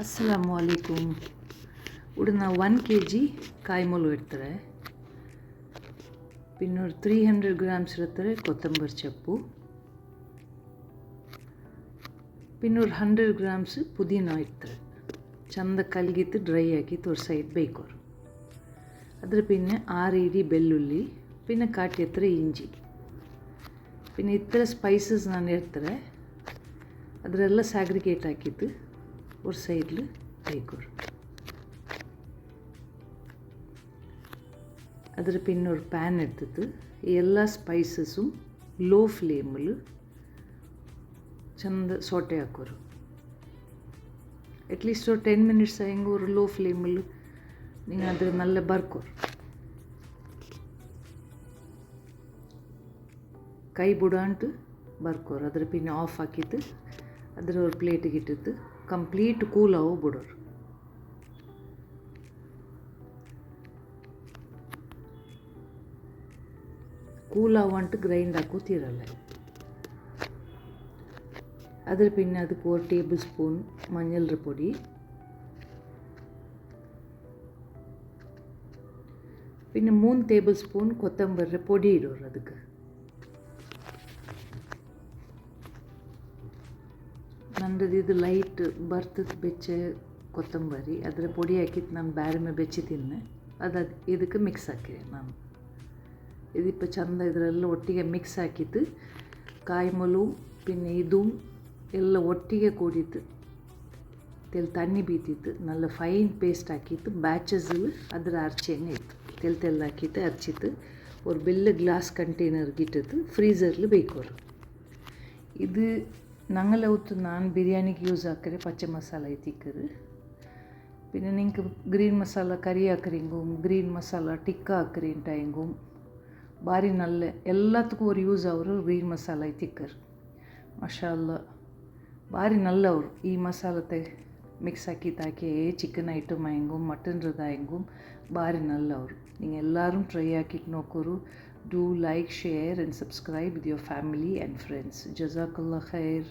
ಅಸ್ಸಲಾಮು ಅಲೈಕುಮ್. ಉಡನ 1 kg ಕಾಯಿಮೂಲು ಇಡ್ತಾರೆ. പിന്നെ 300 grams ಇರ್ತಾರೆ ಕೊತ್ತಂಬರಿ ಸೊಪ್ಪು. പിന്നെ 100 grams ಪುದೀನ ಇಡ್ತಾರೆ. ಚಂದ ಕಲ್ಗಿತ್ತು ಡ್ರೈ ಆಗಿತ್ತು ഒരു ಸೈಡ್ ಬೇಯ್ಕೋರು. ಅದರ പിന്നെ 6 ಇಡಿ ಬೆಳ್ಳುಳ್ಳಿ, പിന്നെ ಕಾಟಿ ಹತ್ರ ಇಂಜಿ, പിന്നെ ಇತರ ಸ್ಪೈಸಸ್ ನಾನು ಇರ್ತಾರೆ. ಅದರೆಲ್ಲ ಸ್ಯಾಗ್ರಿಗೇಟ್ ಹಾಕಿತ್ತು ஒரு சைடில் ಬೇಯ್ಕೋರು. ಅದರ പിന്നെ ഒരു ಪ್ಯಾನ್ എടുത്തിട്ട് ಎಲ್ಲ ಸ್ಪೈಸಸ್സും ಲೋ ಫ್ಲೇಮಲ್ಲಿ ಚಂದ ಸೋಟೆ ಹಾಕೋರು. ಅಟ್ಲೀಸ್ಟ್ 10 minutes ಹೆಂಗೆ ஒரு ಲೋ ಫ್ಲೇಮಲ್ಲಿ ನೀವು ಅದು നല്ല ಬರ್ಕೋರು. ಕೈ ಬಿಡಾಂಟು ಬರ್ಕೋರು. ಅದರ പിന്നെ ಆಫ್ ಹಾಕಿತ್ತು ಅದರ ஒரு ಪ್ಲೇಟಿಗೆ ಇಟ್ಟಿತ್ತು ಕಂಪ್ಲೀಟ್ ಕೂಲ್ ಆಗೋ ಬಿಡೋರು. Cool ಆವಂಟು grind ಹಾಕೋತಿರಲ್ಲ. ಅದರ പിന്നെ ಅದಕ್ಕೆ 1 ಟೇಬಲ್ ಸ್ಪೂನ್ ಮಂಜಳ ಪೊಡಿ, പിന്നെ 3 ಟೇಬಲ್ ಸ್ಪೂನ್ ಕೊತ್ತಂಬರಿ ಪೊಡಿ ಇಡೋರು. ಅದಕ್ಕೆ ನಂದು ಇದು ಲೈಟ್ ಬರ್ತದೆ ಬೆಚ್ಚ ಕೊತ್ತಂಬರಿ. ಅದರ ಪೊಡಿ ಹಾಕಿತ್ತು ನಾನು ಬೇರೆ ಮೇಲೆ ಬೆಚ್ಚಿ ತಿನ್ನೆ. ಅದು ಇದಕ್ಕೆ ಮಿಕ್ಸ್ ಹಾಕಿದೆ ನಾನು. ഇതിപ്പോൾ ಚಂದ ಇದರೆಲ್ಲ ಒಟ್ಟಿಗೆ ಮಿಕ್ಸ್ ಹಾಕಿತ್ತು. ಕಾಯಿಮೂಲು പിന്നെ ಇದು ಎಲ್ಲ ಒಟ್ಟಿಗೆ ಕೂಡಿತ್ತು. ತಣ್ಣಿ ಬೀತಿತ್ತು. നല്ല ಫೈನ್ ಪೇಸ್ಟ್ ಹಾಕಿತ್ತು. ಬ್ಯಾಚಸ್ ಅದರ ಅರ್ಚೆನೇ ಇತ್ತು. ತೆಲ್ಲ ಹಾಕಿತ್ತು ಅರ್ಚಿತ್ತು. ஒரு ಬೆಲ್ಲ ಗ್ಲಾಸ್ ಕಂಟೈನರ್ಗೆ ಇಟ್ಟಿತ್ತು ಫ್ರೀಝರ್ಲಿ ಬೇಯ್ಕೋರು. ಇದು ഞങ്ങളെ ഒത്ത് ഞാൻ ബിരിയാണിക്ക് യൂസ് ആക്കರೆ പച്ച മസാല തിಕ್ಕರು. പിന്നെ നിങ്ങൾക്ക് ಗ್ರೀನ್ ಮಸಾಲ ಕರಿ ಹಾಕ್ರಿಂಗುം ಗ್ರೀನ್ ಮಸಾಲ ಟಿಕ್ಕ ಹಾಕ್ರಿಂಟಾಯಿಂಗುಂ ಭಾರಿ ನಲ್ಲ ಎಲ್ಲದಕ್ಕೂ ಅವ್ರು ಯೂಸ್ ಅವರು ಗ್ರೀನ್ ಮಸಾಲ ತಿಕ್ಕರು. ಮಾಷಾಲ್ಲ ಭಾರಿ ನಲ್ಲ ಅವರು ಈ ಮಸಾಲ ಮಿಕ್ಸ್ ಹಾಕಿ ಚಿಕನ್ ಐಟಮ್ ಆಯಂಗುಂ ಮಟನ್ರದಾಯಂಗುಂ ಭಾರಿ ನಲ್ಲ ಅವರು. ನೀವು ಎಲ್ಲರೂ try ಹಾಕಿಟ್ಟು ನೋಕೋರು. Do like, share and subscribe with your family and friends. Jazakallah khair.